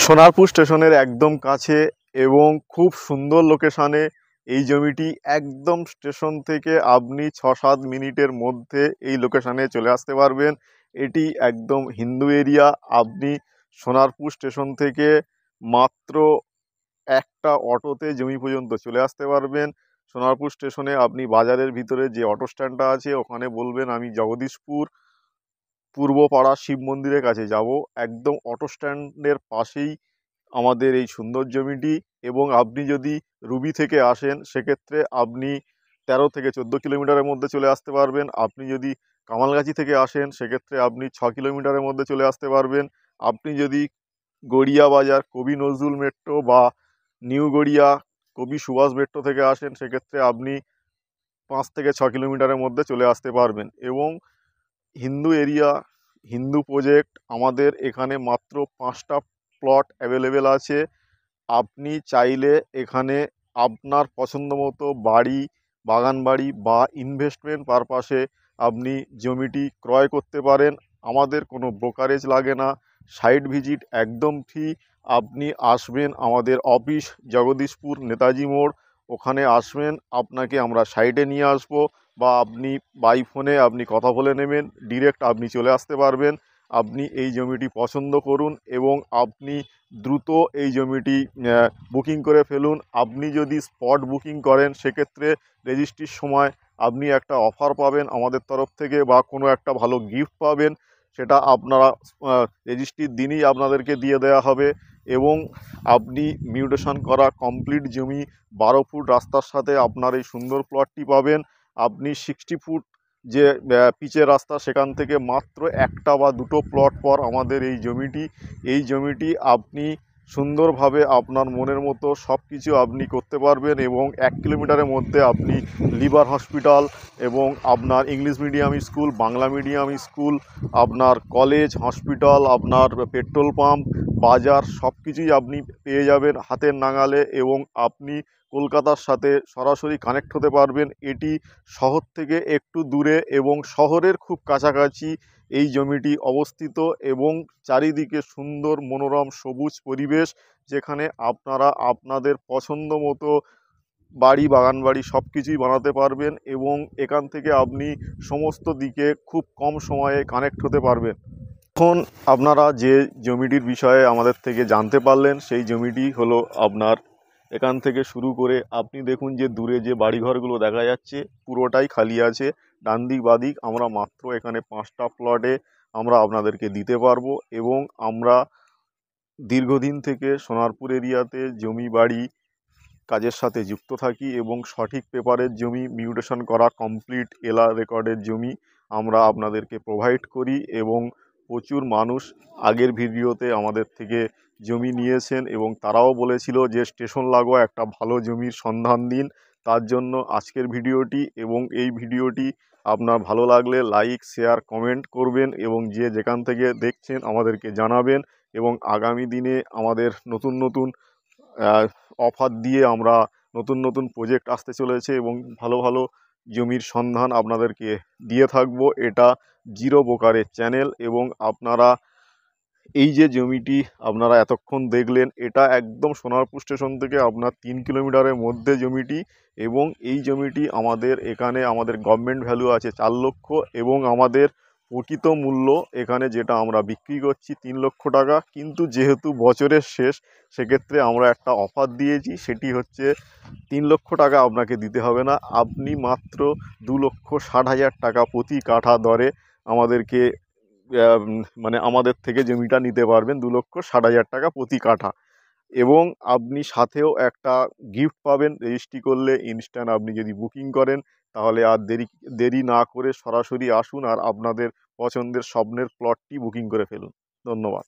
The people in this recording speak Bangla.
সোনারপুর স্টেশনের একদম কাছে এবং খুব সুন্দর লোকেশানে এই জমিটি একদম স্টেশন থেকে আপনি ৬-৭ মিনিটের মধ্যে এই লোকেশানে চলে আসতে পারবেন। এটি একদম হিন্দু এরিয়া। আপনি সোনারপুর স্টেশন থেকে মাত্র একটা অটোতে জমি পর্যন্ত চলে আসতে পারবেন। সোনারপুর স্টেশনে আপনি বাজারের ভিতরে যে অটো স্ট্যান্ডটা আছে ওখানে বলবেন আমি জগদীশপুর পূর্বপাড়া শিব মন্দিরের কাছে যাব। একদম অটো স্ট্যান্ডের পাশেই আমাদের এই সুন্দর জমিটি। এবং আপনি যদি রুবি থেকে আসেন সেক্ষেত্রে আপনি 13 থেকে 14 কিলোমিটারের মধ্যে চলে আসতে পারবেন। আপনি যদি কামালগাছি থেকে আসেন সেক্ষেত্রে আপনি 6 কিলোমিটারের মধ্যে চলে আসতে পারবেন। আপনি যদি গড়িয়া বাজার কবি নজরুল মেট্রো বা নিউ গড়িয়া কবি সুভাষ মেট্রো থেকে আসেন সেক্ষেত্রে আপনি 5 থেকে 6 কিলোমিটারের মধ্যে চলে আসতে পারবেন। এবং হিন্দু এরিয়া, হিন্দু প্রজেক্ট, আমাদের এখানে মাত্র 5টা প্লট অ্যাভেলেবেল আছে। আপনি চাইলে এখানে আপনার পছন্দ মতো বাড়ি, বাগান বাড়ি বা ইনভেস্টমেন্ট পারপাসে আপনি জমিটি ক্রয় করতে পারেন। আমাদের কোনো ব্রোকারেজ লাগে না, সাইট ভিজিট একদম ফ্রি। আপনি আসবেন আমাদের অফিস জগদীশপুর নেতাজি মোড়, ওখানে আসবেন, আপনাকে আমরা সাইটে নিয়ে আসবো বা আপনি বাই ফোনে আপনি কথা বলে নেবেন, ডিরেক্ট আপনি চলে আসতে পারবেন। আপনি এই জমিটি পছন্দ করুন এবং আপনি দ্রুত এই জমিটি বুকিং করে ফেলুন। আপনি যদি স্পট বুকিং করেন সেক্ষেত্রে রেজিস্ট্রির সময় আপনি একটা অফার পাবেন আমাদের তরফ থেকে বা কোনো একটা ভালো গিফট পাবেন, সেটা আপনারা রেজিস্ট্রির দিনই আপনাদেরকে দিয়ে দেওয়া হবে। এবং আপনি মিউটেশন করা কমপ্লিট জমি 12 ফুট রাস্তার সাথে আপনার এই সুন্দর প্লটটি পাবেন। আপনি 60 ফুট যে পিচের রাস্তা সেখান থেকে মাত্র একটা বা দুটো প্লট পর আমাদের এই জমিটি আপনি সুন্দরভাবে আপনার মনের মতো সব কিছু আপনি করতে পারবেন। এবং 1 কিলোমিটারের মধ্যে আপনি লিভার হসপিটাল এবং আপনার English medium school, Bangla medium school, আপনার কলেজ, হসপিটাল, আপনার পেট্রোল পাম্প, বাজার সব কিছুই আপনি পেয়ে যাবেন হাতের নাগালে। এবং আপনি কলকাতার সাথে সরাসরি কানেক্ট হতে পারবেন। এটি শহর থেকে একটু দূরে এবং শহরের খুব কাছাকাছি এই জমিটি অবস্থিত এবং চারিদিকে সুন্দর মনোরম সবুজ পরিবেশ, যেখানে আপনারা আপনাদের পছন্দ মতো বাড়ি, বাগান বাড়ি সব কিছুই বানাতে পারবেন এবং এখান থেকে আপনি সমস্ত দিকে খুব কম সময়ে কানেক্ট হতে পারবেন। এখন আপনারা যে জমিটির বিষয়ে আমাদের থেকে জানতে পারলেন সেই জমিটি হলো আপনার এখান থেকে শুরু করে আপনি দেখুন যে দূরে যে বাড়িঘরগুলো দেখা যাচ্ছে পুরোটাই খালি আছে। ডান দিক বাদিক আমরা মাত্র এখানে 5টা প্লটে আমরা আপনাদেরকে দিতে পারবো। এবং আমরা দীর্ঘদিন থেকে সোনারপুর এরিয়াতে জমি বাড়ি কাজের সাথে যুক্ত থাকি এবং সঠিক পেপারের জমি, মিউটেশন করা কমপ্লিট এলআর রেকর্ডের জমি আমরা আপনাদেরকে প্রোভাইড করি। এবং প্রচুর মানুষ আগের ভিডিওতে আমাদের থেকে জমি নিয়েছেন এবং তারাও বলেছিল যে স্টেশন লাগোয়া একটা ভালো জমির সন্ধান দিন। তার জন্য আজকের ভিডিওটি। এবং এই ভিডিওটি আপনার ভালো লাগলে লাইক, শেয়ার, কমেন্ট করবেন এবং যে যেখান থেকে দেখছেন আমাদেরকে জানাবেন। এবং আগামী দিনে আমাদের নতুন নতুন অফার দিয়ে আমরা নতুন নতুন প্রজেক্ট আসতে চলেছে এবং ভালো ভালো জমির সন্ধান আপনাদেরকে দিয়ে থাকবো। এটা জিরো ব্রোকারের চ্যানেল। এবং আপনারা এই যে জমিটি আপনারা এতক্ষণ দেখলেন এটা একদম সোনারপুর স্টেশন থেকে আপনার 3 কিলোমিটারের মধ্যে জমিটি। এবং এই জমিটি আমাদের এখানে আমাদের গভর্নমেন্ট ভ্যালু আছে 4 লক্ষ এবং আমাদের প্রকৃত মূল্য এখানে যেটা আমরা বিক্রি করছি 3 লক্ষ টাকা। কিন্তু যেহেতু বছরের শেষ সেক্ষেত্রে আমরা একটা অফার দিয়েছি, সেটি হচ্ছে 3 লক্ষ টাকা আপনাকে দিতে হবে না, আপনি মাত্র 2,60,000 টাকা প্রতি কাঠা দরে আমাদেরকে মানে আমাদের থেকে জমিটা নিতে পারবেন 2,60,000 টাকা প্রতি কাঠা। এবং আপনি সাথেও একটা গিফট পাবেন রেজিস্ট্রি করলে ইনস্ট্যান্ট। আপনি যদি বুকিং করেন তাহলে আর দেরি না করে সরাসরি আসুন আর আপনাদের পছন্দের স্বপ্নের প্লটটি বুকিং করে ফেলুন। ধন্যবাদ।